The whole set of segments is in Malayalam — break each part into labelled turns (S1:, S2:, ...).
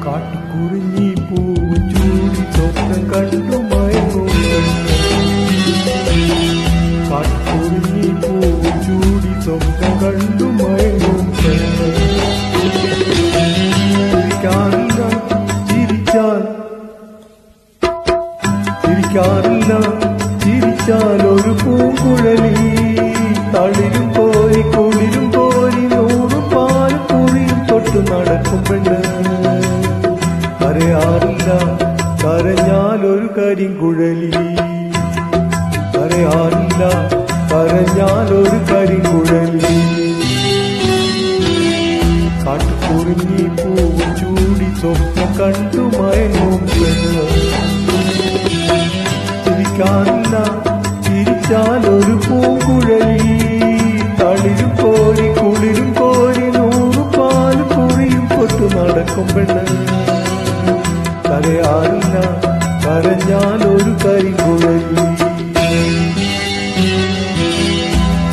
S1: കാട്ടിക്കുറിഞ്ഞി പൂവ് ചൂടി സ്വപ്നം കണ്ടു മയങ്ങും കാട്ടിക്കുറിഞ്ഞി പൂവ് ചൂടി സ്വപ്നം കണ്ടു മയങ്ങും ചിരിക്കാറില്ല ചിരിച്ചാൽ ഒരു പൂങ്കുഴലി തളിരും പോയി കുളിരും പോരി നൂറ് പാല് കുറിയും തൊട്ട് നടക്കും പെണ്ണ് അറിയാറില്ല കരഞ്ഞാലൊരു കരിങ്കുഴലി അറിയാറില്ല കരഞ്ഞാലൊരു കരിങ്കുഴലി കാട്ടുകുറിഞ്ഞി പൂവ് ചൂടി സ്വപ്നം കണ്ടു മയങ്ങും പെണ്ണ് ചിരിക്കാറില്ല ചിരിച്ചാലൊരു പൂങ്കുഴലി തളിരും കോരി കുളിരും കോരി നൂറ് പാല് കുറിയും തൊട്ട് നടക്കും പെണ്ണ് കരയാറില്ല കരഞ്ഞാലൊരു കരിങ്കുഴലി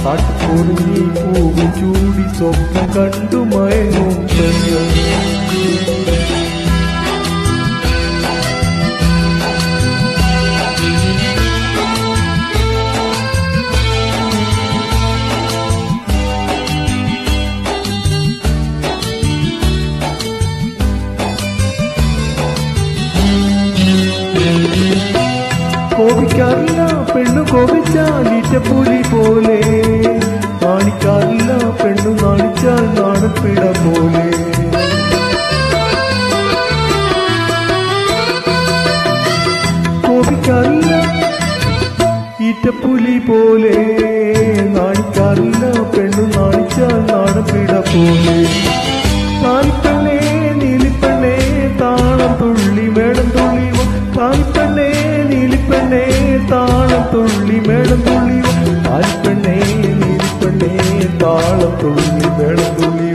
S1: കാട്ടുകുറിഞ്ഞി പൂവ് ചൂടി സ്വപ്നം കണ്ടു മയങ്ങും പെണ്ണ് കോപിക്കാറില്ല പെണ്ണു കോപിച്ചാൽ ഈറ്റപ്പുലി പോലെ നാണിക്കാറില്ല പെണ്ണു നാണിച്ചാൽ നാണപ്പിട പോലെ കോപിക്കാറില്ല ഈറ്റപ്പുലി പോലെ നാണിക്കാറില്ല പെണ്ണു നാണിച്ചാൽ നാണപ്പിട പോലെ താൽപ്പെണ്ണേ നീലിപ്പെണ്ണേ താളം തുള്ളി മേളം തുള്ളി താൽപ്പെണ്ണേ നീലിപ്പെണ്ണേ താളം തുള്ളി മേളം തുള്ളി താൽപ്പെണ്ണേ നീലിപ്പെണ്ണേ താളം തുള്ളി മേളം തുള്ളി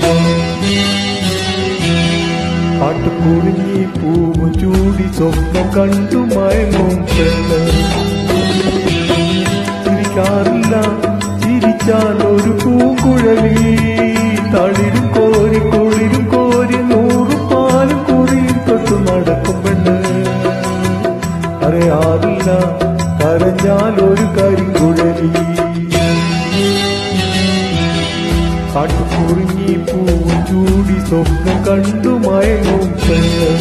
S1: കാട്ടുകുറിഞ്ഞി പൂവ് ചൂടി സ്വപ്നം കണ്ടു മയങ്ങും പെണ്ണ് ചിരിക്കാറില്ല ചിരിച്ചാൽ ഒരു പൂങ്കുഴലി തളിരും കോരി കുളിരും കോരി നൂറ് പാലും കുറിയും തൊട്ടു നടക്കും പെണ്ണ് അറിയാറില്ല കരഞ്ഞാലൊരു കരിങ്കുഴലി കാട്ടുകുറിഞ്ഞി പൂവ് ചൂടി സ്വപ്നം കണ്ടു മയങ്ങും പെണ്ണ്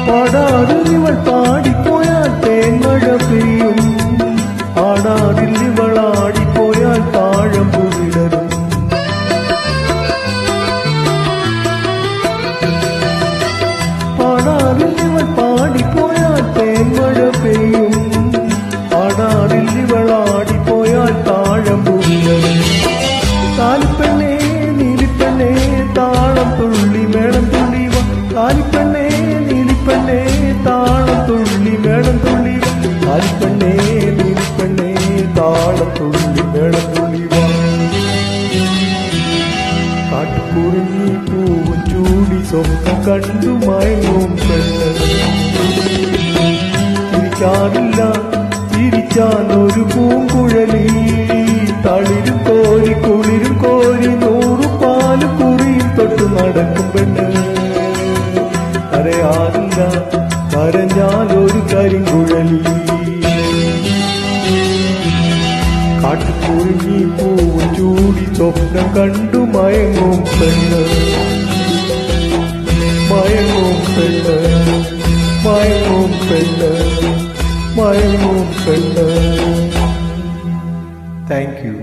S1: പാടാറിൽ പാടിപ്പോയാൽ തേന്മഴ പെയ്യും ആടാറിൽ ഇവളാടിപ്പോയാൽ താഴമ്പു വിടരും പാടാറിൽ ഇവൾ പാടിപ്പോയാൽ തേന്മഴ പെയ്യും ആടാറിൽ ഇവളാടിപ്പോയാൽ താഴമ്പു വിടരും താലിപ്പെണ്ണേ നീലിപ്പെണ്ണേ താളം തുള്ളി മേളം തുള്ളി താലിപ്പെണ്ണേ നീലിപ്പെണ്ണേ താളം തുള്ളി മേളം തുള്ളി താലിപ്പെണ്ണേ നീലിപ്പെണ്ണേ താളം തുള്ളി മേളം തുള്ളി കാട്ടുകുറിഞ്ഞി പൂവ് ചൂടി സ്വപ്നം കണ്ടു മയങ്ങും പെണ്ണ് ചിരിക്കാറില്ല ചിരിച്ചാൽ ഒരു പൂങ്കുഴലി തളിരും കോരി കുളിരും കോരി നൂറ് പാല് കുറിയും തൊട്ട് നടക്കും പെണ്ണ് അറിയാറില്ല കരഞ്ഞാലൊരു കരിങ്കുഴലി കാട്ടുകുറിഞ്ഞി പൂവ് ചൂടി സ്വപ്നം കണ്ടു മയങ്ങും പെണ്ണ് മയങ്ങും പെണ്ണ് മയങ്ങും പെണ്ണ് മയങ്ങും പെണ്ണ്. Thank you.